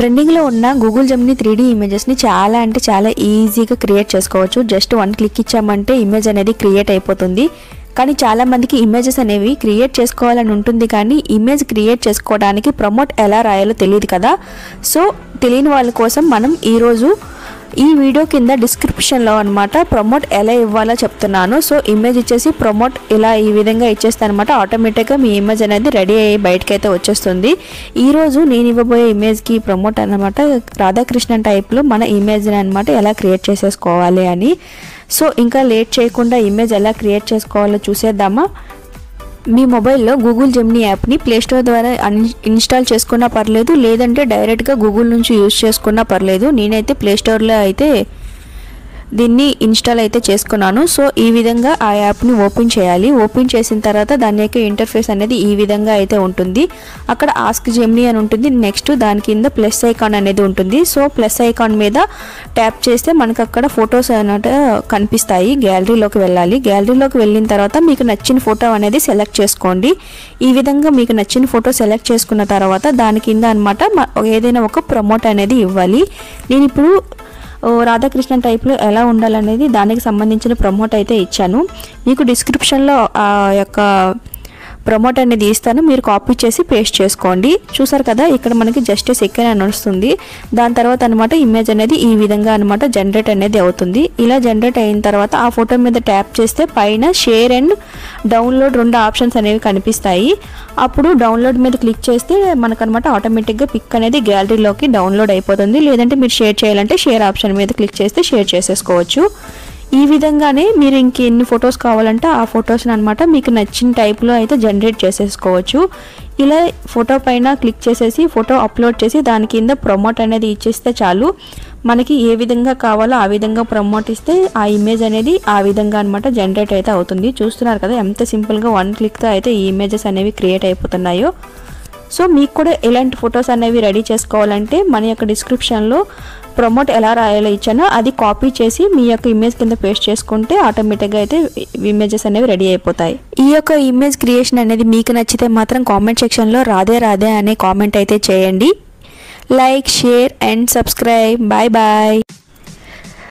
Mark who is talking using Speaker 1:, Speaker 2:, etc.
Speaker 1: ట్రెండింగ్లో ఉన్న Google Gemini 3D ఇమేజెస్ని చాలా అంటే చాలా ఈజీగా క్రియేట్ చేసుకోవచ్చు. జస్ట్ 1 క్లిక్ ఇచ్చామంటే ఇమేజ్ అనేది క్రియేట్ అయిపోతుంది. కానీ చాలామందికి ఇమేజెస్ అనేవి క్రియేట్ చేసుకోవాలని ఉంటుంది, కానీ ఇమేజ్ క్రియేట్ చేసుకోవడానికి ప్రమోట్ ఎలా రాయాలో తెలియదు కదా. సో తెలియని వాళ్ళ కోసం మనం ఈరోజు ఈ వీడియో కింద డిస్క్రిప్షన్లో అనమాట ప్రమోట్ ఎలా ఇవ్వాలో చెప్తున్నాను. సో ఇమేజ్ ఇచ్చేసి ప్రమోట్ ఇలా ఈ విధంగా ఇచ్చేస్తాను అనమాట. ఆటోమేటిక్గా మీ ఇమేజ్ అనేది రెడీ అయ్యి బయటకైతే వచ్చేస్తుంది. ఈరోజు నేను ఇవ్వబోయే ఇమేజ్కి ప్రమోట్ అనమాట రాధాకృష్ణన్ టైప్లో మన ఇమేజ్ని అనమాట ఎలా క్రియేట్ చేసేసుకోవాలి అని. సో ఇంకా లేట్ చేయకుండా ఇమేజ్ ఎలా క్రియేట్ చేసుకోవాలో చూసేద్దామా. మీ మొబైల్లో గూగుల్ జెమినీ యాప్ని ప్లేస్టోర్ ద్వారా ఇన్స్టాల్ చేసుకున్నా పర్లేదు, లేదంటే డైరెక్ట్గా గూగుల్ నుంచి యూజ్ చేసుకున్నా పర్లేదు. నేనైతే ప్లేస్టోర్లో అయితే దీన్ని ఇన్స్టాల్ అయితే చేసుకున్నాను. సో ఈ విధంగా ఆ యాప్ని ఓపెన్ చేయాలి. ఓపెన్ చేసిన తర్వాత దాని యొక్క ఇంటర్ఫేస్ అనేది ఈ విధంగా అయితే ఉంటుంది. అక్కడ ఆస్క్ జెమినీ అని ఉంటుంది. నెక్స్ట్ దాని కింద ప్లస్ ఐకాన్ అనేది ఉంటుంది. సో ప్లస్ ఐకాన్ మీద ట్యాప్ చేస్తే మనకు అక్కడ ఫొటోస్ అన్నట్టు కనిపిస్తాయి. గ్యాలరీలోకి వెళ్ళాలి. గ్యాలరీలోకి వెళ్ళిన తర్వాత మీకు నచ్చిన ఫోటో అనేది సెలెక్ట్ చేసుకోండి. ఈ విధంగా మీకు నచ్చిన ఫోటో సెలెక్ట్ చేసుకున్న తర్వాత దాని కింద అనమాట ఏదైనా ఒక ప్రమోట్ అనేది ఇవ్వాలి. నేను ఇప్పుడు రాధాకృష్ణన్ టైప్లో ఎలా ఉండాలనేది దానికి సంబంధించిన ప్రమోట్ అయితే ఇచ్చాను. మీకు డిస్క్రిప్షన్లో ఆ యొక్క ప్రమోట్ అనేది ఇస్తాను, మీరు కాపీ చేసి పేస్ట్ చేసుకోండి. చూసారు కదా, ఇక్కడ మనకి జస్ట్ సెకండ్ అని వస్తుంది. దాని తర్వాత అనమాట ఇమేజ్ అనేది ఈ విధంగా అనమాట జనరేట్ అనేది అవుతుంది. ఇలా జనరేట్ అయిన తర్వాత ఆ ఫోటో మీద ట్యాప్ చేస్తే పైన షేర్ అండ్ డౌన్లోడ్ 2 ఆప్షన్స్ అనేవి కనిపిస్తాయి. అప్పుడు డౌన్లోడ్ మీద క్లిక్ చేస్తే మనకనమాట ఆటోమేటిక్గా పిక్ అనేది గ్యాలరీలోకి డౌన్లోడ్ అయిపోతుంది. లేదంటే మీరు షేర్ చేయాలంటే షేర్ ఆప్షన్ మీద క్లిక్ చేస్తే షేర్ చేసేసుకోవచ్చు. ఈ విధంగానే మీరు ఇంకెన్ని ఫొటోస్ కావాలంటే ఆ ఫొటోస్ని అనమాట మీకు నచ్చిన టైప్లో అయితే జనరేట్ చేసేసుకోవచ్చు. ఇలా ఫోటో పైన క్లిక్ చేసేసి ఫోటో అప్లోడ్ చేసి దాని కింద ప్రమోట్ అనేది ఇచ్చేస్తే చాలు. మనకి ఏ విధంగా కావాలో ఆ విధంగా ప్రమోట్ ఇస్తే ఆ ఇమేజ్ అనేది ఆ విధంగా అనమాట జనరేట్ అయితే అవుతుంది. చూస్తున్నారు కదా ఎంత సింపుల్గా 1 క్లిక్తో అయితే ఈ ఇమేజెస్ అనేవి క్రియేట్ అయిపోతున్నాయో. సో మీకు కూడా ఇలాంటి ఫొటోస్ అనేవి రెడీ చేసుకోవాలంటే మన యొక్క డిస్క్రిప్షన్లో ప్రమోట్ ఎలా రాయాలో ఇచ్చానో అది కాపీ చేసి మీ యొక్క ఇమేజ్ కింద పేస్ట్ చేసుకుంటే ఆటోమేటిక్గా అయితే ఇమేజెస్ అనేవి రెడీ అయిపోతాయి. ఈ యొక్క ఇమేజ్ క్రియేషన్ అనేది మీకు నచ్చితే మాత్రం కామెంట్ సెక్షన్లో రాధే రాధే అనే కామెంట్ అయితే చేయండి. Like, share and subscribe. Bye bye.